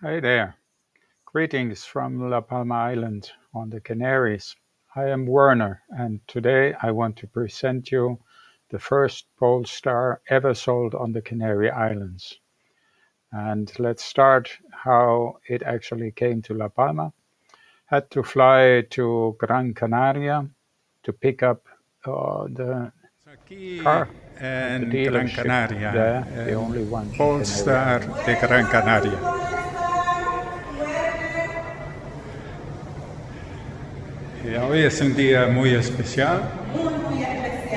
Hi there. Greetings from La Palma Island on the Canaries. I am Werner, and today I want to present you the first Polestar ever sold on the Canary Islands. And let's start how it actually came to La Palma. Had to fly to Gran Canaria to pick up the car en the Gran dealership Canaria, there, the only one in Polestar Canary de Gran Canaria. Y hoy es un día muy especial,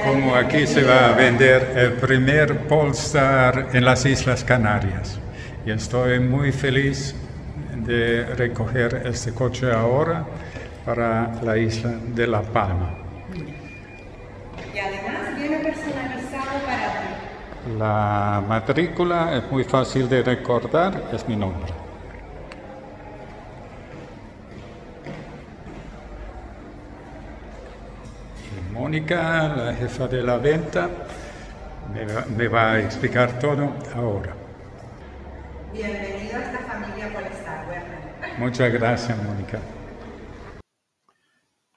como aquí se va a vender el primer Polestar en las Islas Canarias. Y estoy muy feliz de recoger este coche ahora para la isla de La Palma. Y además viene personalizado para ti. La matrícula es muy fácil de recordar, es mi nombre. Y Mónica, la jefa de la venta, me va a explicar todo ahora. Bienvenido a esta familia Polestar, Werner. Muchas gracias, Mónica.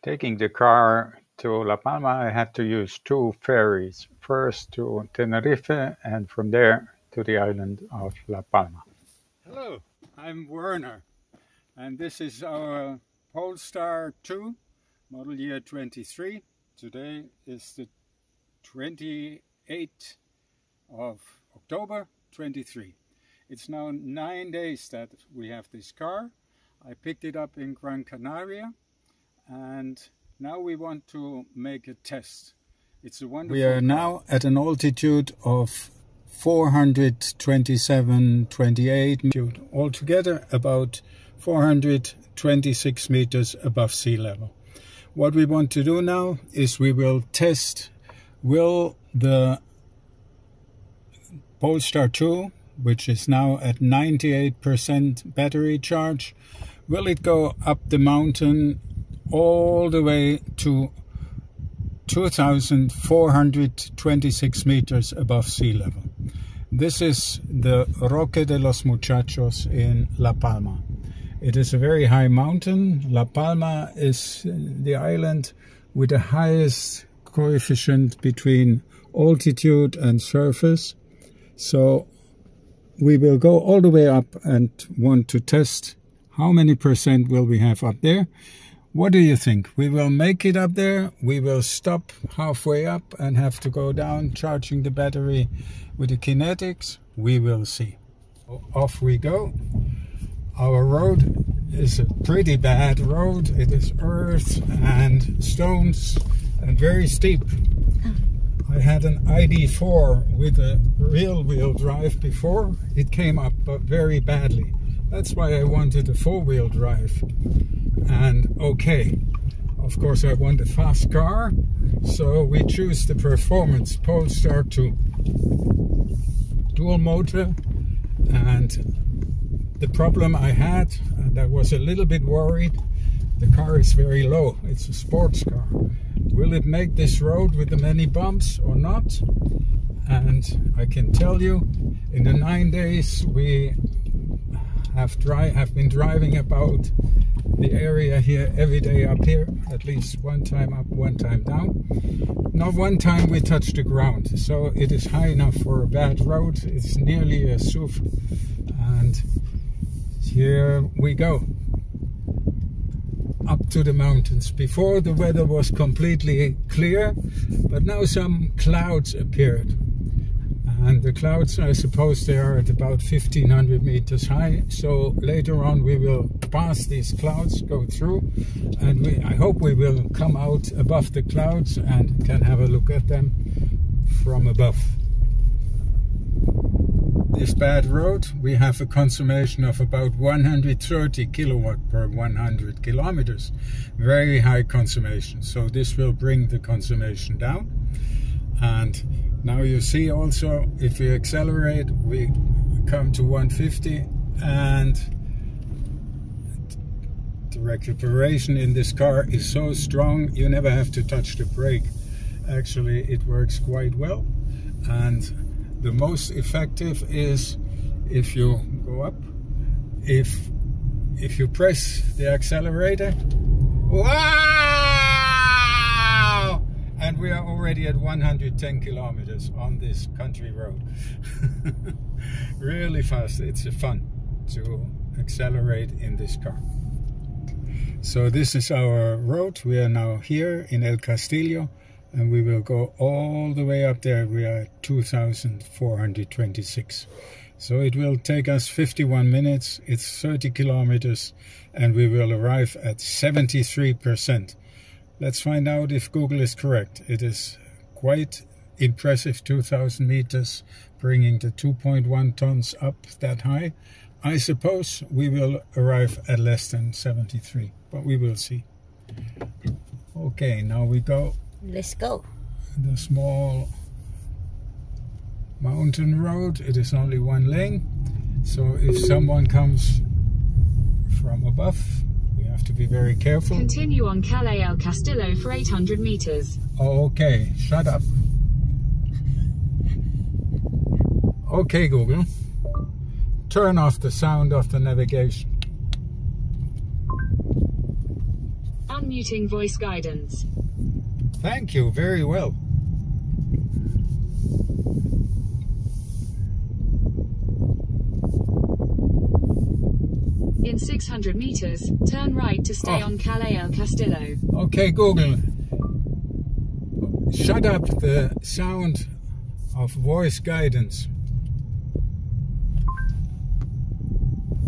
Taking the car to La Palma, I had to use two ferries, first to Tenerife and from there to the island of La Palma. Hello, I'm Werner, and this is our Polestar 2, model year 23. Today is the 28th of October 23. It's now 9 days that we have this car. I picked it up in Gran Canaria, and now we want to make a test. It's a wonderful. We are now at an altitude of 427.28, altogether about 426 meters above sea level. What we want to do now is we will test, will the Polestar 2, which is now at 98% battery charge, will it go up the mountain all the way to 2,426 meters above sea level. This is the Roque de los Muchachos in La Palma. It is a very high mountain. La Palma is the island with the highest coefficient between altitude and surface. So we will go all the way up and want to test how many percent will we have up there. What do you think? We will make it up there? We will stop halfway up and have to go down charging the battery with the kinetics? We will see. Off we go. Our road is a pretty bad road. It is earth and stones and very steep. I had an ID4 with a rear-wheel drive before. It came up but very badly. That's why I wanted a four-wheel drive. And okay, of course I want a fast car, so we choose the performance Polestar 2. Dual motor, and the problem I had, and I was a little bit worried, the car is very low. It's a sports car. Will it make this road with the many bumps or not? And I can tell you, in the 9 days we have been driving about the area here every day up here, at least one time up, one time down. Not one time we touched the ground, so it is high enough for a bad road. It's nearly a SUV, and here we go up to the mountains. Before the weather was completely clear, but now some clouds appeared. And the clouds, I suppose they are at about 1,500 meters high. So later on we will pass these clouds, go through, and I hope we will come out above the clouds and can have a look at them from above. This bad road, we have a consummation of about 130 kilowatt per 100 kilometers. Very high consummation. So this will bring the consummation down. And now you see also, if we accelerate, we come to 150, and the recuperation in this car is so strong, you never have to touch the brake. Actually, it works quite well. And the most effective is if you go up if you press the accelerator, wow! And we are already at 110 kilometers on this country road. Really fast. It's fun to accelerate in this car. So this is our road. We are now here in El Castillo, and we will go all the way up there. We are at 2,426. So it will take us 51 minutes. It's 30 kilometers, and we will arrive at 73%. Let's find out if Google is correct. It is quite impressive, 2,000 meters, bringing the 2.1 tons up that high. I suppose we will arrive at less than 73, but we will see. Okay, now we go. Let's go. The small mountain road. It is only one lane, so if someone comes from above, we have to be very careful. Continue on Calle El Castillo for 800 meters. Okay, shut up. Okay, Google, turn off the sound of the navigation. Unmuting voice guidance. Thank you, very well. In 600 meters, turn right to stay on Calle El Castillo. Okay, Google, shut up the sound of voice guidance.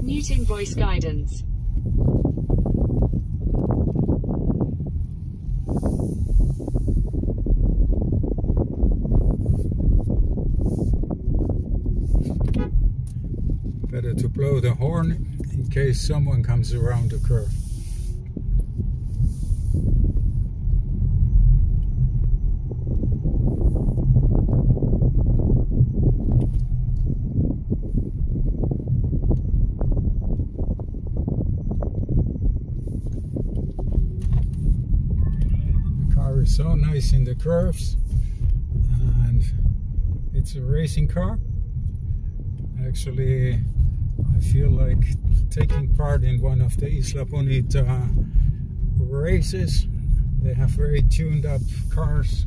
Muting voice guidance. Better to blow the horn in case someone comes around the curve. The car is so nice in the curves, and it's a racing car. Actually, I feel like taking part in one of the Isla Bonita races. They have very tuned up cars.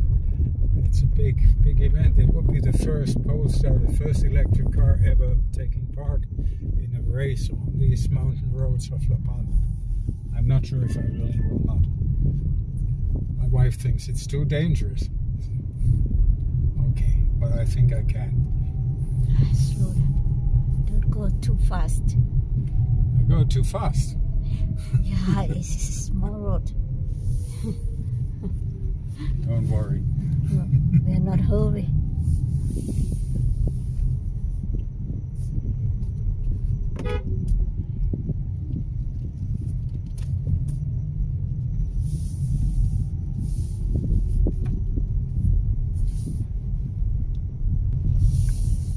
It's a big event. It would be the first Polestar, the first electric car ever taking part in a race on these mountain roads of La Palma. I'm not sure if I will or not. My wife thinks it's too dangerous. Okay, but I think I can. Slow down. Don't go too fast. I go too fast. Yeah, it's a small road. Don't worry. No, we're not hurry.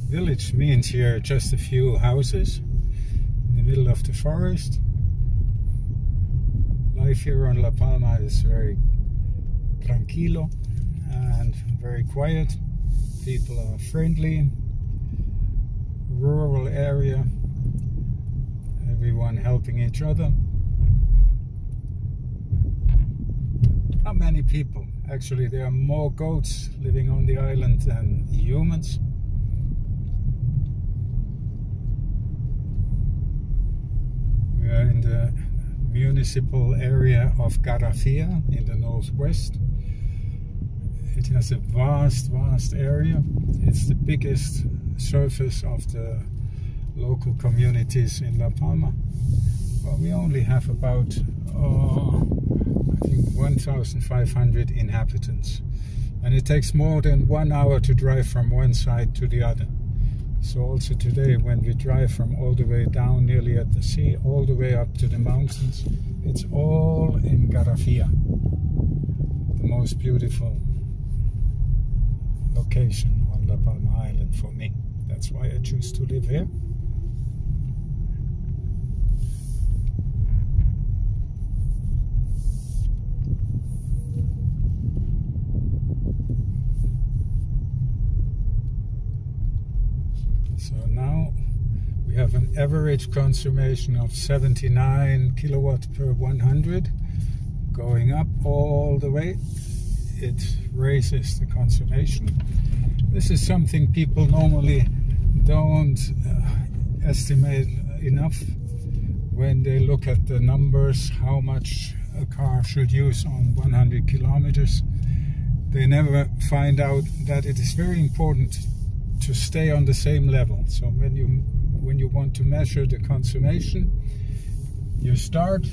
Village means here just a few houses in the middle of the forest. Life here on La Palma is very tranquilo and very quiet. People are friendly. Rural area. Everyone helping each other. Not many people. Actually, there are more goats living on the island than humans. We are in the municipal area of Garafía in the northwest. It has a vast area. It's the biggest surface of the local communities in La Palma. Well, we only have about, I think 1,500 inhabitants. And it takes more than 1 hour to drive from one side to the other. So also today, when we drive from all the way down nearly at the sea, all the way up to the mountains, it's all in Garafía, the most beautiful location on La Palma Island for me. That's why I choose to live here. So now we have an average consumption of 79 kilowatt per 100. Going up all the way, it raises the consumption. This is something people normally don't estimate enough when they look at the numbers, how much a car should use on 100 kilometers. They never find out that it is very important to stay on the same level. So when you want to measure the consumption, you start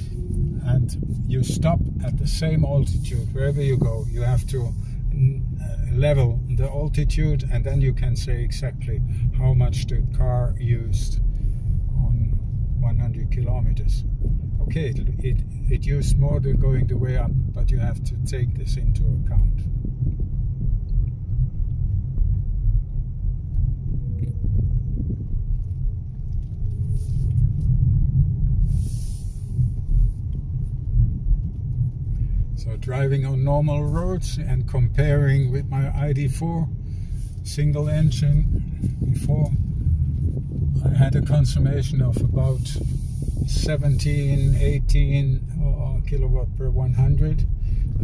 and you stop at the same altitude wherever you go. You have to level the altitude, and then you can say exactly how much the car used on 100 kilometers. Okay, it used more than going the way up, but you have to take this into account. So driving on normal roads and comparing with my ID4 single engine before, I had a consummation of about 17, 18 kilowatt per 100,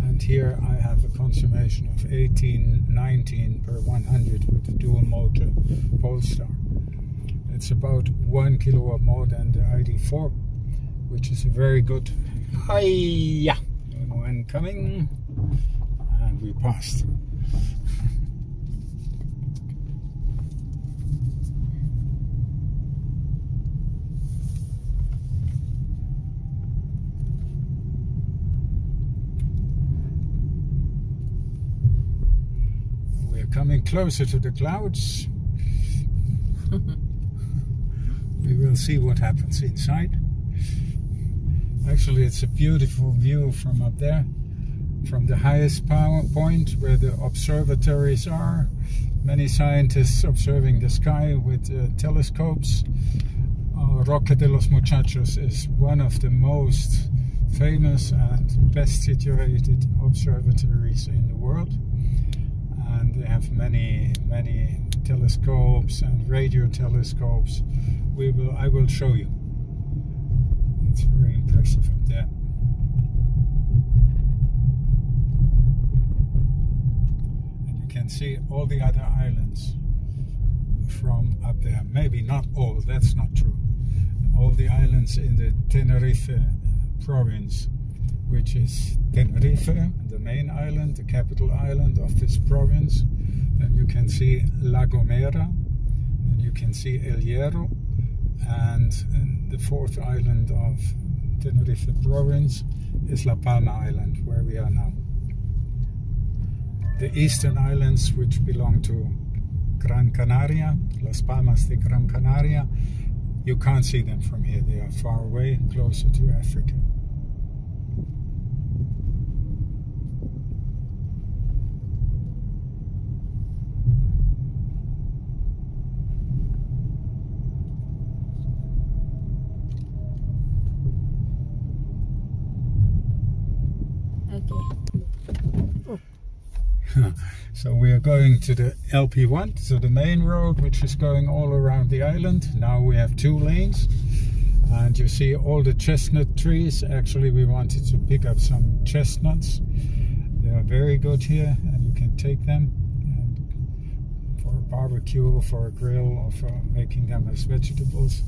and here I have a consummation of 18, 19 per 100 with the dual motor Polestar. It's about 1 kilowatt more than the ID4, which is a very good. Hiya! One coming, and we passed. We're coming closer to the clouds. We will see what happens inside. Actually, it's a beautiful view from up there, from the highest point where the observatories are. Many scientists observing the sky with telescopes. Roque de los Muchachos is one of the most famous and best situated observatories in the world. And they have many telescopes and radio telescopes. I will show you. It's very impressive up there. And you can see all the other islands from up there. Maybe not all, that's not true. All the islands in the Tenerife province, which is Tenerife, the main island, the capital island of this province. Then you can see La Gomera, then you can see El Hierro, and the fourth island of Tenerife province is La Palma Island, where we are now. The eastern islands, which belong to Gran Canaria, Las Palmas de Gran Canaria, you can't see them from here. They are far away, closer to Africa. So we are going to the LP1, so the main road, which is going all around the island. Now we have 2 lanes, and you see all the chestnut trees. Actually, we wanted to pick up some chestnuts. They are very good here, and you can take them and for a barbecue, for a grill, or for making them as vegetables.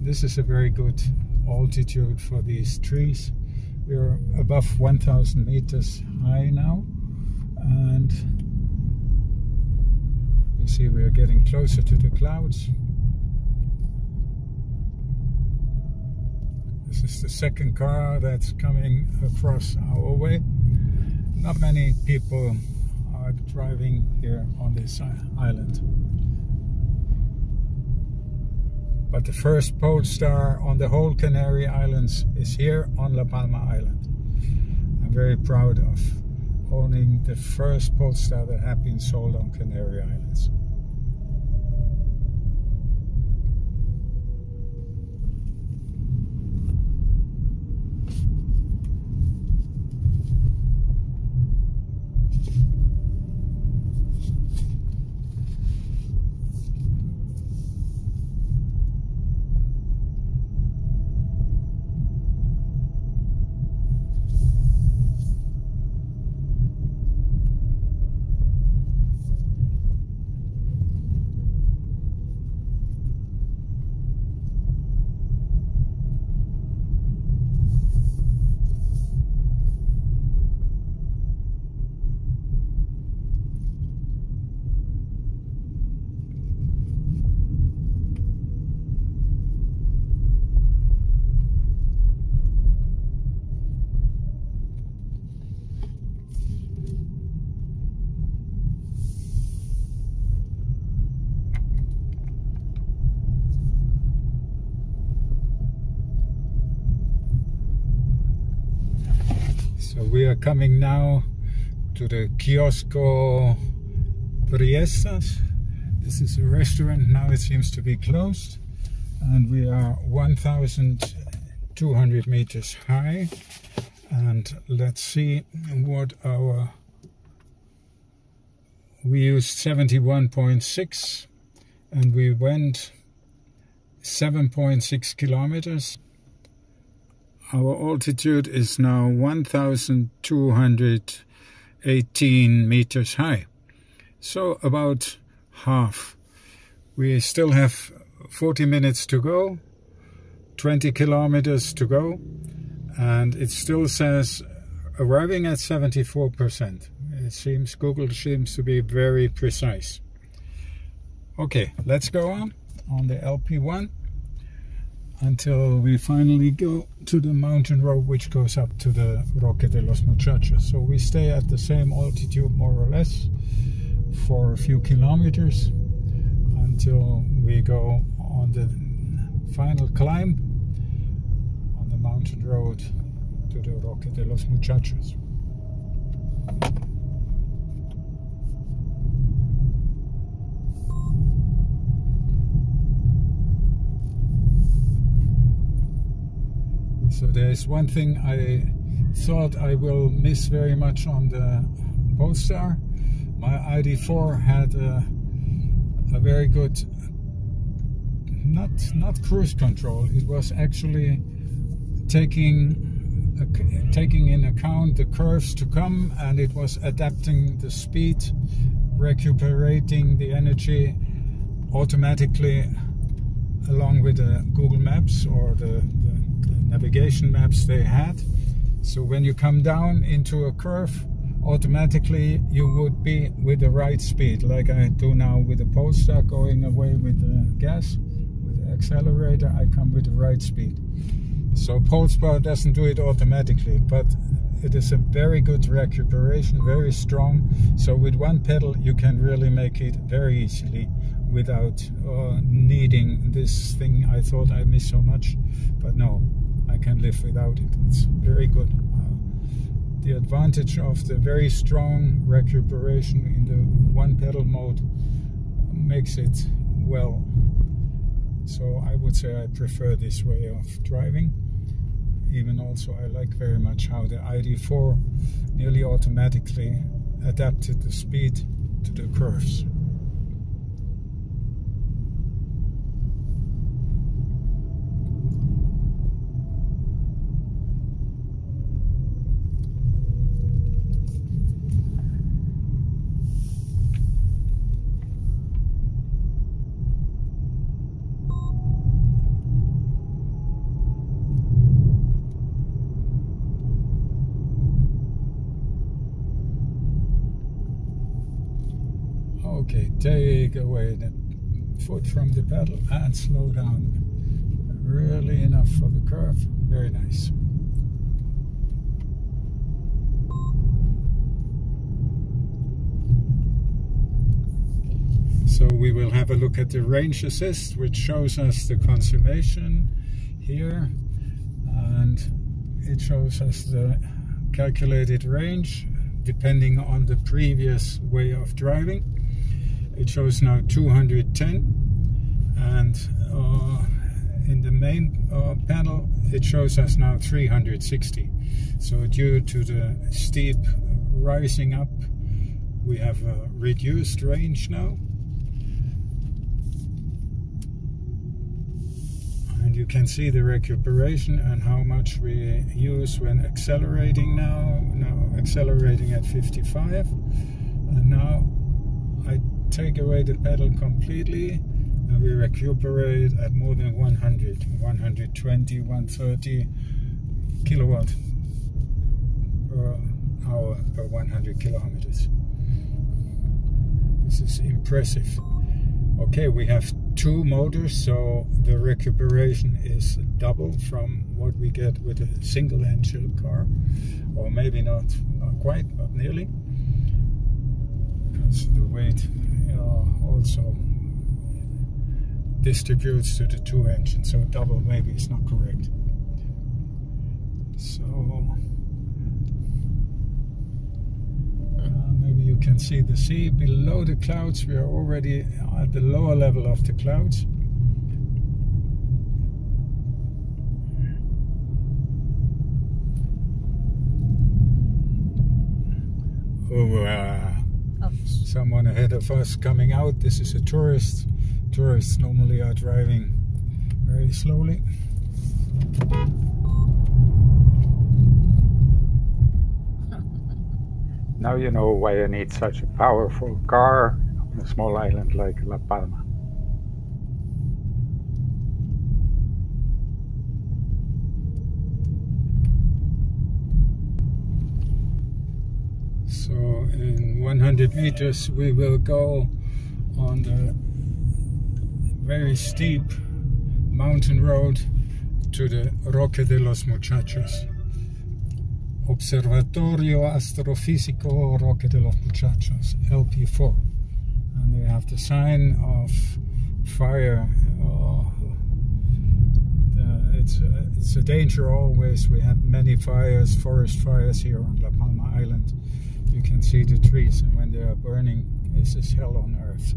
This is a very good altitude for these trees. We are above 1,000 meters high now, and you see we are getting closer to the clouds. This is the second car that's coming across our way. Not many people are driving here on this island. But the first Polestar on the whole Canary Islands is here on La Palma Island. I'm very proud of owning the first Polestar that have been sold on Canary Islands. So we are coming now to the Kiosco Priestas. This is a restaurant, now it seems to be closed. And we are 1,200 meters high. And let's see what we used 71.6 and we went 7.6 kilometers. Our altitude is now 1,218 meters high. So about half. We still have 40 minutes to go, 20 kilometers to go, and it still says arriving at 74%. It seems, Google seems to be very precise. Okay, let's go on the LP1 until we finally go to the mountain road which goes up to the Roque de los Muchachos. So we stay at the same altitude more or less for a few kilometers until we go on the final climb on the mountain road to the Roque de los Muchachos. So there's one thing I thought I will miss very much on the Polestar. My ID4 had a very good, not cruise control. It was actually taking in account the curves to come, and it was adapting the speed, recuperating the energy automatically along with the Google Maps or the navigation maps they had. So when you come down into a curve, automatically you would be with the right speed, like I do now with the Polestar, going away with the gas, with the accelerator, I come with the right speed. So Polestar doesn't do it automatically, but it is a very good recuperation, very strong. So with one pedal you can really make it very easily without needing this thing I thought I missed so much, but no, I can live without it. It's very good. The advantage of the very strong recuperation in the one pedal mode makes it well. So I would say I prefer this way of driving. Even also I like very much how the ID4 nearly automatically adapted the speed to the curves. Okay, take away the foot from the pedal and slow down. Really enough for the curve. Very nice. So we will have a look at the range assist, which shows us the consummation here, and it shows us the calculated range depending on the previous way of driving. It shows now 210, and in the main panel it shows us now 360. So due to the steep rising up, we have a reduced range now. And you can see the recuperation and how much we use when accelerating now. Now accelerating at 55, and now I take away the pedal completely and we recuperate at more than 100, 120, 130 kilowatt per hour per 100 kilometers. This is impressive. Okay, we have two motors, so the recuperation is double from what we get with a single engine car, or maybe not quite, but nearly, because the weight also distributes to the two engines, so double maybe is not correct. So You can see the sea below the clouds. We are already at the lower level of the clouds. Someone ahead of us coming out. This is a tourist. Tourists normally are driving very slowly. Now you know why you need such a powerful car on a small island like La Palma. So in 100 meters we will go on the very steep mountain road to the Roque de los Muchachos. Observatorio Astrofísico Roque de los Muchachos, LP4. And they have the sign of fire. It's a danger always. We had many fires, forest fires here on La Palma Island. You can see the trees, and when they are burning, this is hell on earth.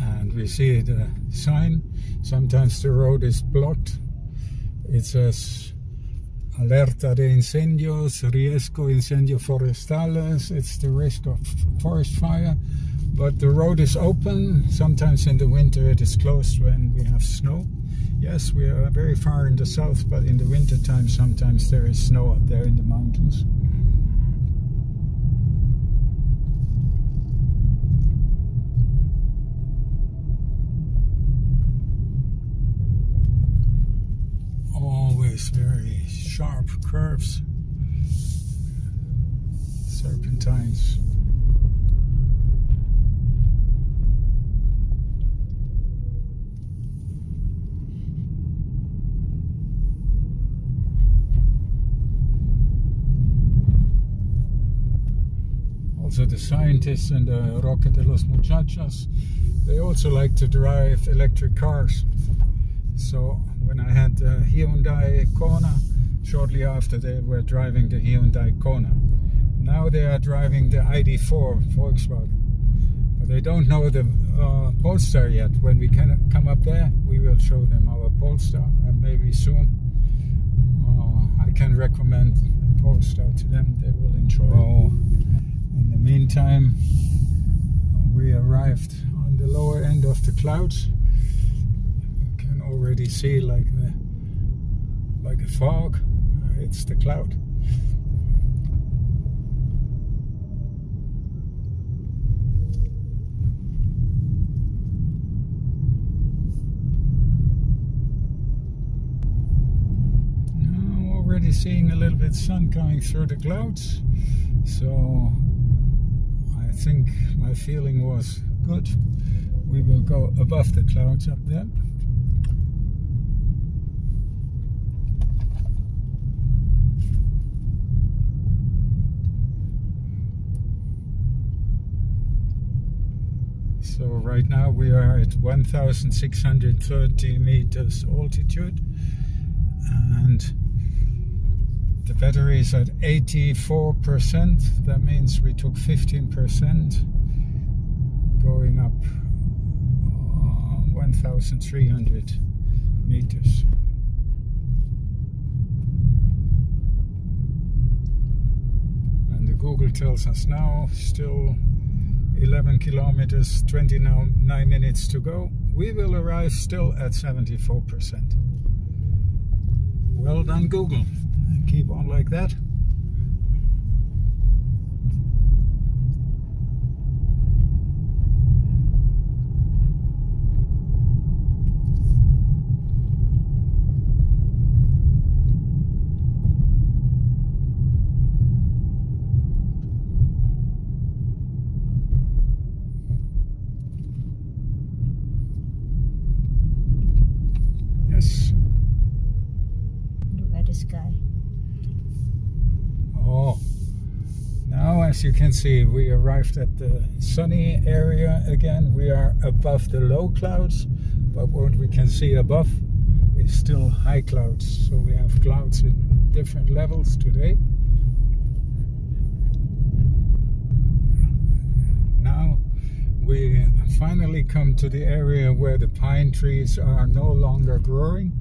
And we see the sign. Sometimes the road is blocked. It says Alerta de incendios, riesgo incendio forestales. It's the risk of forest fire. But the road is open. Sometimes in the winter it is closed when we have snow. Yes, we are very far in the south, but in the winter time sometimes there is snow up there in the mountains. Always very sharp curves, serpentines. Also the scientists in the Roque de los Muchachos, they also like to drive electric cars. So when I had the Hyundai Kona, shortly after they were driving the Hyundai Kona. Now they are driving the ID4 Volkswagen. But they don't know the Polestar yet. When we can come up there, we will show them our Polestar, and maybe soon I can recommend the Polestar to them. They will enjoy it. In the meantime, we arrived on the lower end of the clouds. Already see like a fog. It's the cloud. Now already seeing a little bit sun coming through the clouds, so I think my feeling was good. We will go above the clouds up there. So right now we are at 1,630 meters altitude, and the battery is at 84%. That means we took 15% going up 1,300 meters. And the Google tells us now still 11 kilometers, 29 minutes to go. We will arrive still at 74%. Well done, Google. Keep on like that. Oh, now as you can see, we arrived at the sunny area again. We are above the low clouds, but what we can see above is still high clouds. So we have clouds in different levels today. Now we finally come to the area where the pine trees are no longer growing.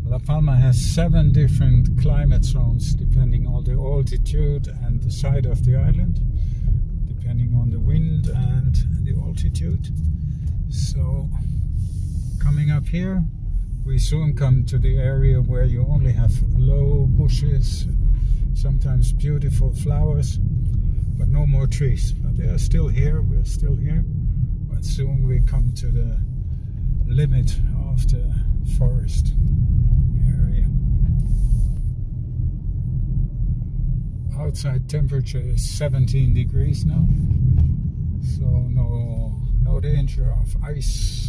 La Palma has 7 different climate zones depending on the altitude and the side of the island, depending on the wind and the altitude. So coming up here, we soon come to the area where you only have low bushes, sometimes beautiful flowers, but no more trees. But they are still here, we're still here, but soon we come to the limit of the forest area. Outside temperature is 17 degrees now, so no danger of ice.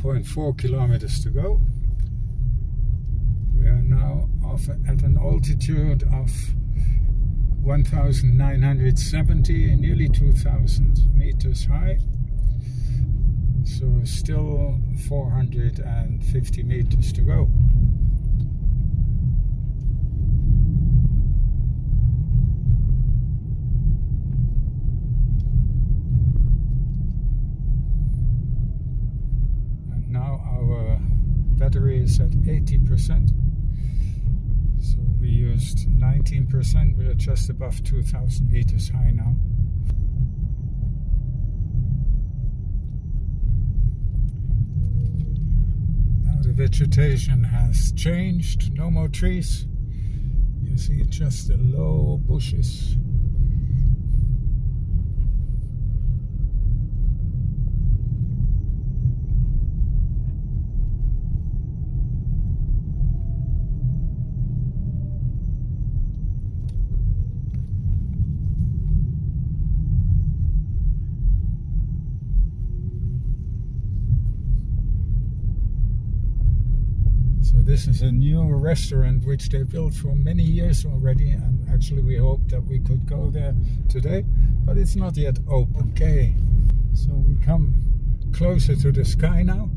.4 kilometers to go. We are now at an altitude of 1,970, nearly 2,000 meters high. So still 450 meters to go. Battery is at 80%, so we used 19%. We are just above 2,000 meters high now. Now the vegetation has changed, no more trees. You see just the low bushes. This is a new restaurant which they built for many years already, and actually we hoped that we could go there today, but it's not yet open. Okay, so we come closer to the sky now.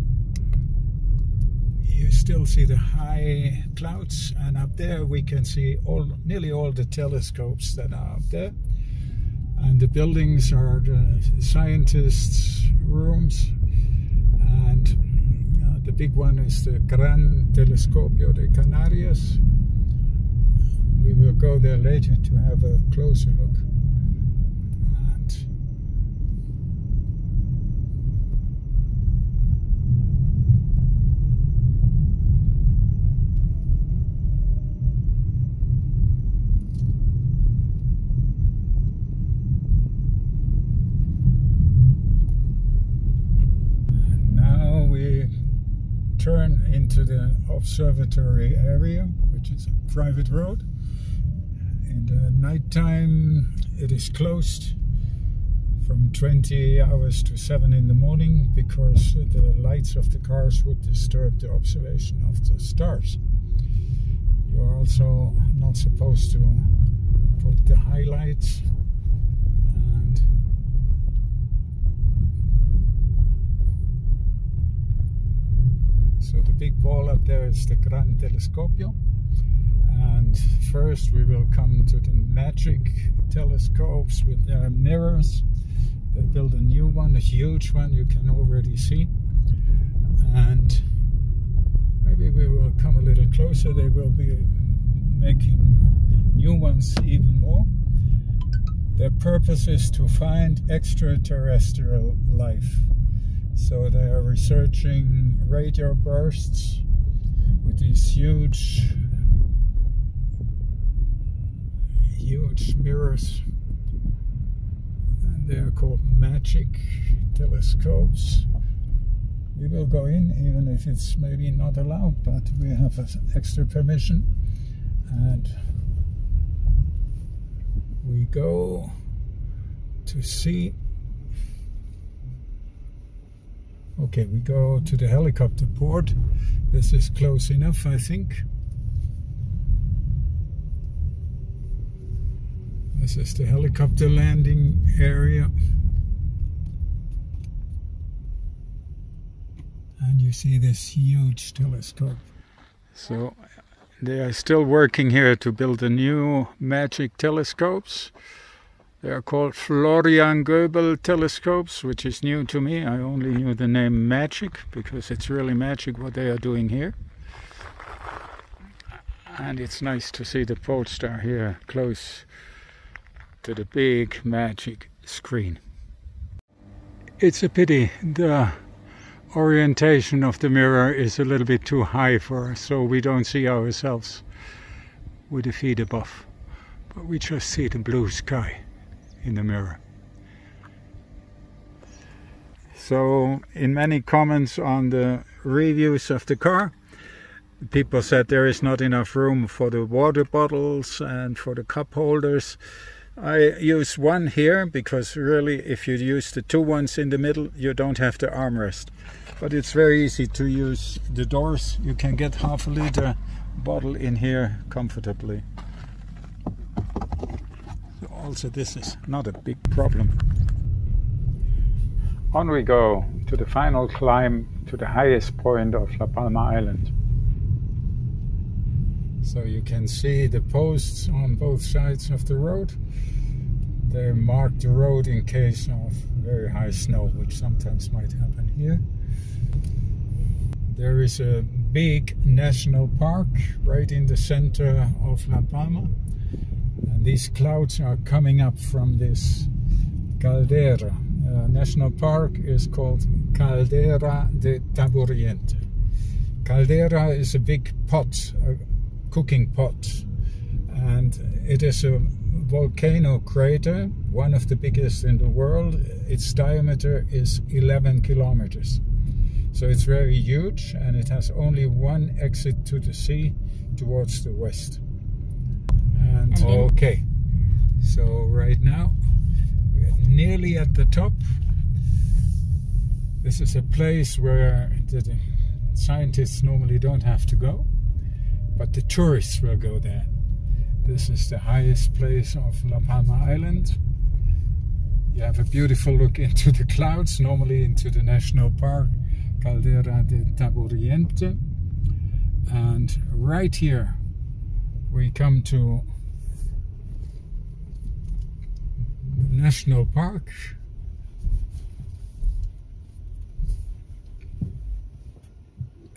You still see the high clouds, and up there we can see nearly all the telescopes that are up there, and the buildings are the scientists' rooms, and the big one is the GranTeCan de Canarias. We will go there later to have a closer look. Turn into the Observatory area, which is a private road. In the nighttime it is closed from 20 hours to 7 in the morning because the lights of the cars would disturb the observation of the stars. You're also not supposed to put the highlights, and so the big ball up there is the GranTeCan, and first we will come to the magic telescopes with their mirrors. They built a new one, a huge one, you can already see, and maybe we will come a little closer. They will be making new ones even more. Their purpose is to find extraterrestrial life. So they are researching radio bursts with these huge mirrors, and they are called magic telescopes. We will go in, even if it's maybe not allowed, but we have an extra permission, and we go to see. Okay, we go to the helicopter port. This is close enough, I think. This is the helicopter landing area. And you see this huge telescope. So they are still working here to build the new magic telescopes. They are called Florian Goebel telescopes, which is new to me. I only knew the name magic because it's really magic what they are doing here. And it's nice to see the Polestar here close to the big magic screen. It's a pity the orientation of the mirror is a little bit too high for us, so we don't see ourselves with the feet above, but we just see the blue sky in the mirror. So in many comments on the reviews of the car, people said there is not enough room for the water bottles and for the cup holders. I use one here because really if you use the two ones in the middle you don't have the armrest. But it's very easy to use the doors. You can get half a liter bottle in here comfortably. So also this is not a big problem. On we go to the final climb to the highest point of La Palma Island. So you can see the posts on both sides of the road. They mark the road in case of very high snow, which sometimes might happen here. There is a big national park right in the center of La Palma. And these clouds are coming up from this caldera. National park is called Caldera de Taburiente. Caldera is a big pot, a cooking pot, and it is a volcano crater, one of the biggest in the world. Its diameter is 11 kilometers. So it's very huge, and it has only one exit to the sea towards the west. And okay, so right now we are nearly at the top. This is a place where the scientists normally don't have to go, but the tourists will go there. This is the highest place of La Palma Island. You have a beautiful look into the clouds, normally into the national park, Caldera de Taburiente. And right here we come to the national park.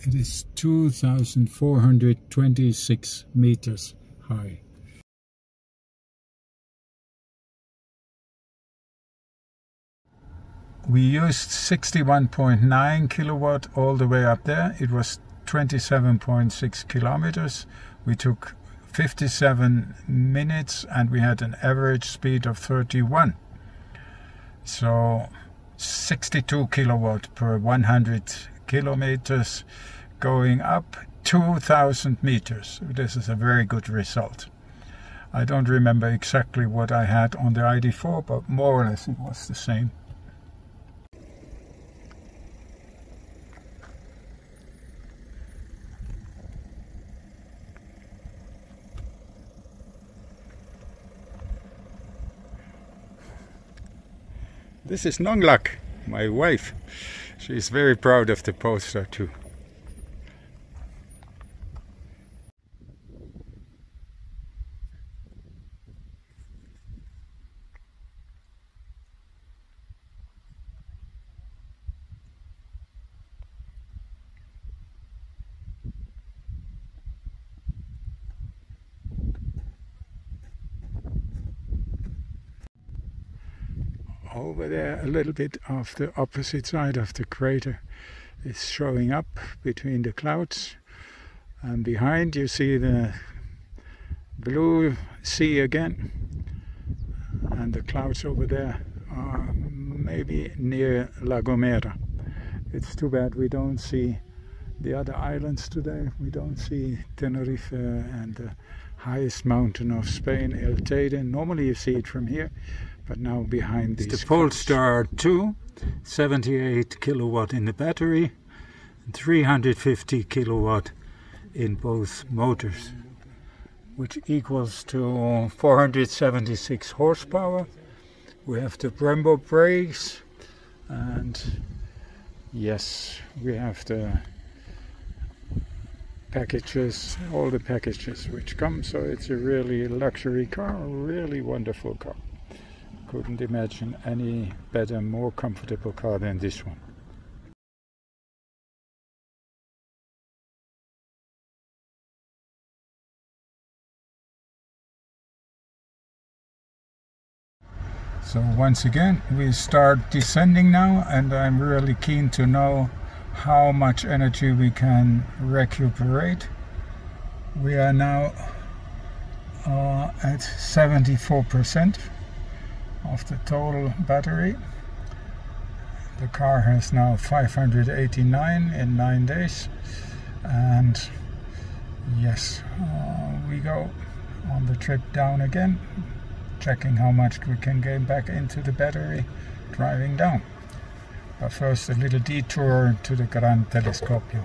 It is 2,426 meters high. We used 61.9 kilowatt all the way up there. It was 27.6 kilometers. We took 57 minutes and we had an average speed of 31. So 62 kilowatt per 100 kilometers going up 2,000 meters. This is a very good result. I don't remember exactly what I had on the ID4, but more or less it was the same. This is Nonglak, my wife. She's very proud of the Polestar too. over there, a little bit of the opposite side of the crater is showing up between the clouds, and behind you see the blue sea again, and the clouds over there are maybe near La Gomera. It's too bad we don't see the other islands today. We don't see Tenerife and the highest mountain of Spain, El Teide. Normally you see it from here, but now behind these. It's the Polestar 2, 78 kilowatt in the battery, and 350 kilowatt in both motors, which equals to 476 horsepower. We have the Brembo brakes, and yes, we have the packages, all the packages which come, so it's a really luxury car, a really wonderful car. Couldn't imagine any better, more comfortable car than this one. So once again we start descending now, and I'm really keen to know how much energy we can recuperate. We are now at 74% of the total battery. The car has now 589 in 9 days, and yes, we go on the trip down again, checking how much we can gain back into the battery driving down. But first a little detour to the Gran Telescopio.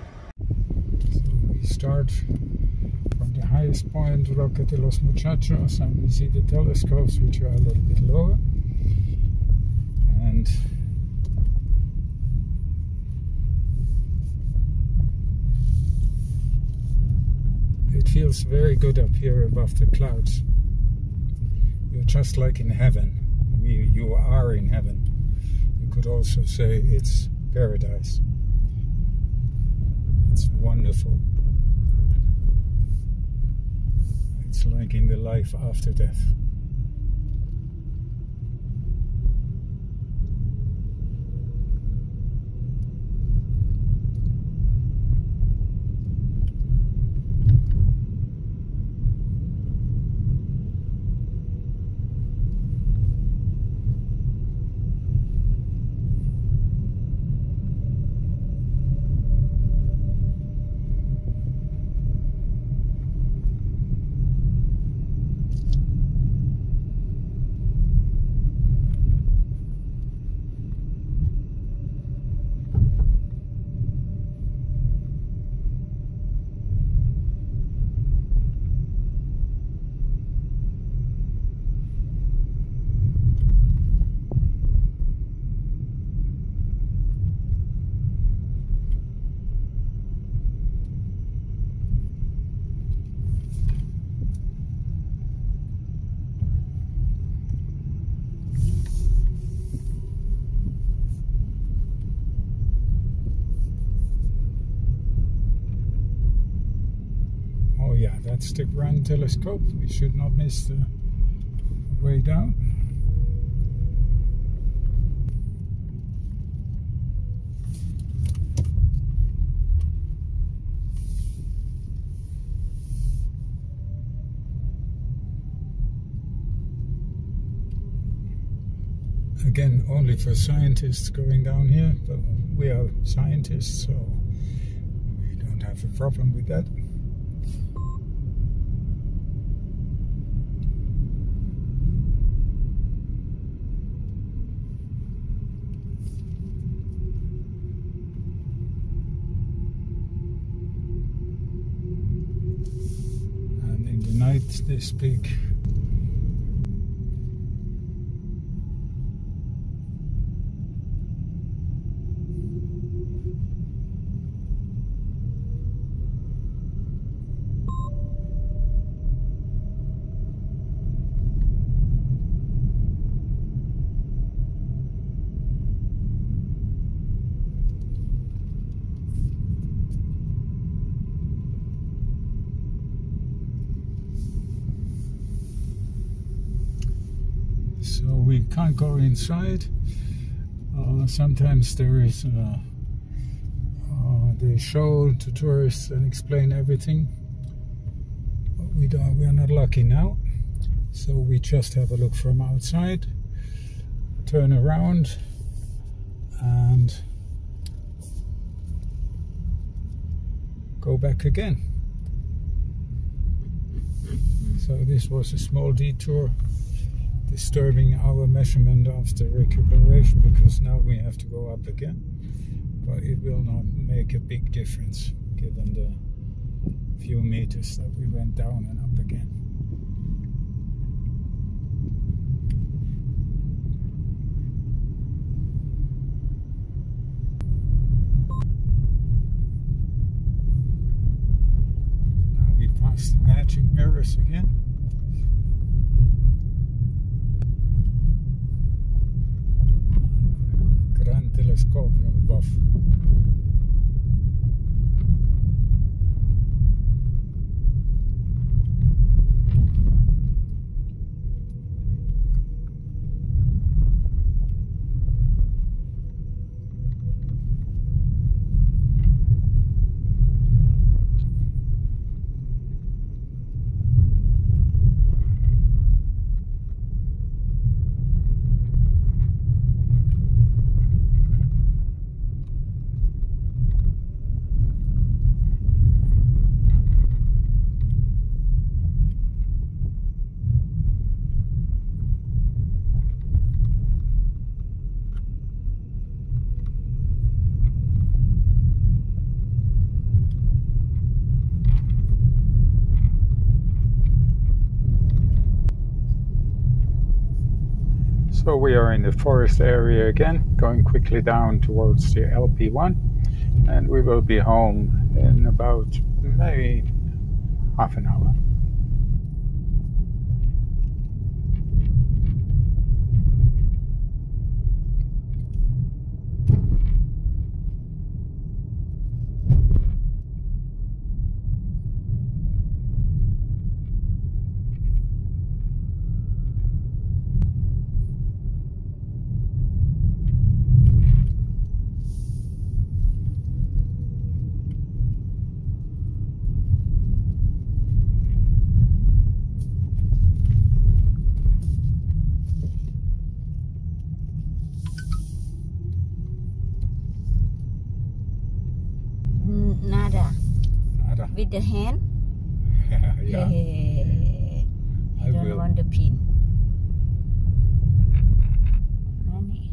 So we start from the highest point, Roque de los Muchachos, and we see the telescopes, which are a little bit lower. And it feels very good up here above the clouds. You're just like in heaven. You are in heaven. You could also say it's paradise. It's wonderful. It's like in the life after death. That's the Grand Telescope. We should not miss the way down. Again, only for scientists going down here, but we are scientists, so we don't have a problem with that. This big can't go inside. Sometimes there is they show to tourists and explain everything, but we are not lucky now, so we just have a look from outside, turn around, and go back again. So this was a small detour, disturbing our measurement of the recuperation, because now we have to go up again, but it will not make a big difference given the few meters that we went down and up again. Now we pass the magic mirrors again. Grand telescope above. So we are in the forest area again, going quickly down towards the LP1, and we will be home in about maybe half an hour. Nada. Nada. With the hand? Yeah. I don't will. want the pin. Money.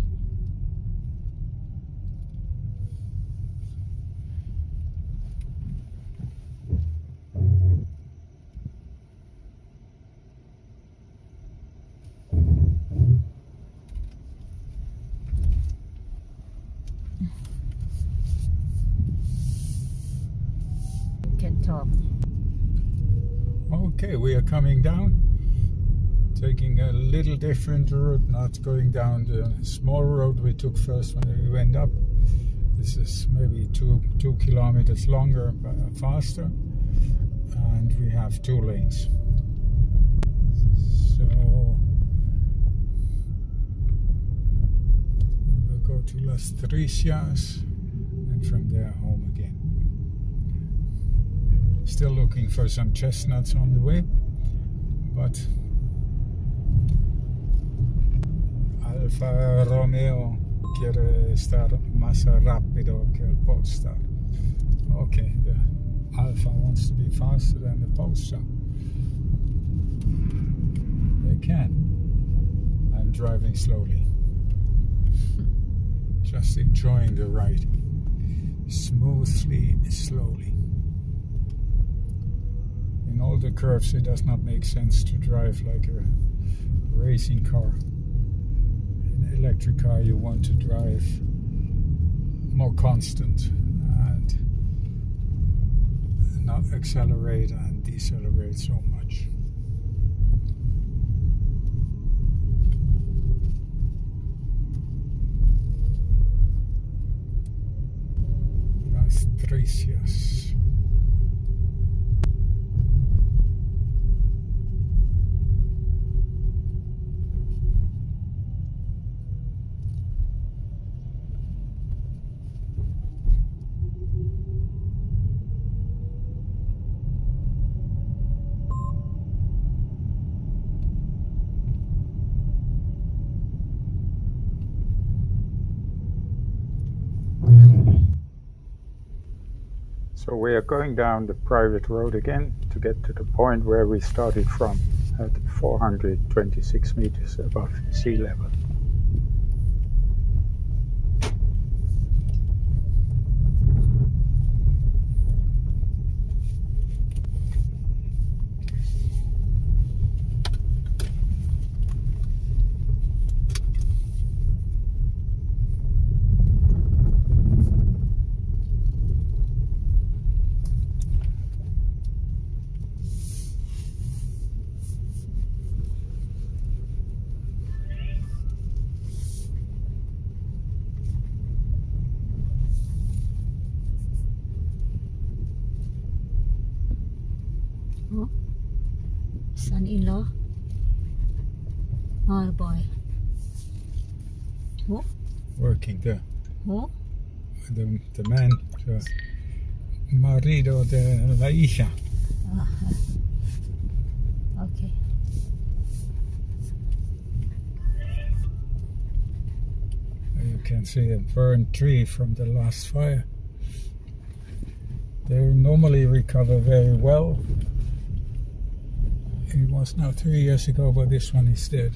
Can talk. Okay, we are coming down, taking a little different route, not going down the small road we took first when we went up. This is maybe two kilometers longer, but faster, and we have 2 lanes. So we will go to Las Tricias and from there home again. Still looking for some chestnuts on the way, but Alfa Romeo quiere estar más rápido que el Polestar. Okay, the Alfa wants to be faster than the Polestar. They can. I'm driving slowly, just enjoying the ride, smoothly, slowly. In all the curves, it does not make sense to drive like a racing car. In an electric car, you want to drive more constant and not accelerate and decelerate so much. Las Tricias. So we are going down the private road again to get to the point where we started from at 426 meters above sea level. Oh, son-in-law. Oh boy. Oh, Working the oh. man, the marido de la hija. Okay. You can see a burned tree from the last fire. They normally recover very well. It was now 3 years ago, but this one is dead.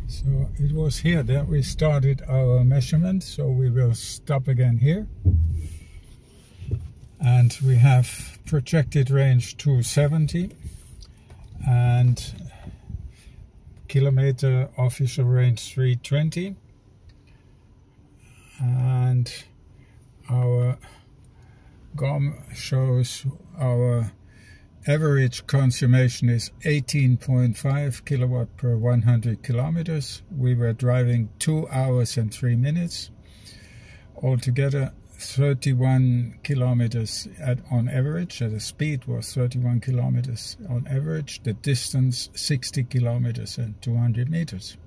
So it was here that we started our measurement, so we will stop again here. And we have projected range 270 and kilometer official range 320. And our GOM shows our average consumption is 18.5 kilowatt per 100 kilometers. We were driving 2 hours and 3 minutes. Altogether 31 kilometers on average. The speed was 31 kilometers on average. The distance 60 kilometers and 200 meters.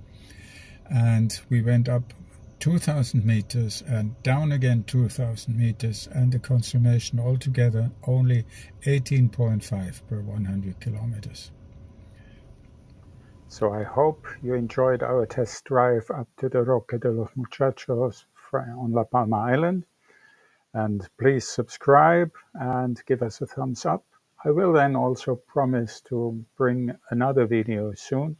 And we went up 2,000 meters and down again 2,000 meters, and the consumption altogether only 18.5 per 100 kilometers. So I hope you enjoyed our test drive up to the Roque de los Muchachos on La Palma Island. And please subscribe and give us a thumbs up. I will then also promise to bring another video soon.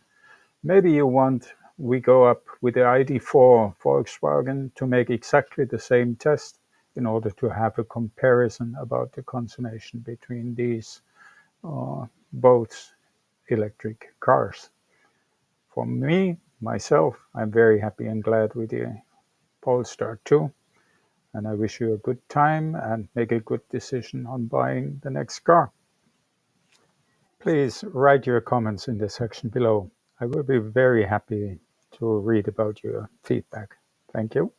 Maybe you want we go up with the ID4 Volkswagen to make exactly the same test in order to have a comparison about the consummation between these both electric cars. For me, myself, I'm very happy and glad with the Polestar 2, and I wish you a good time and make a good decision on buying the next car. Please write your comments in the section below. I will be very happy to read about your feedback. Thank you.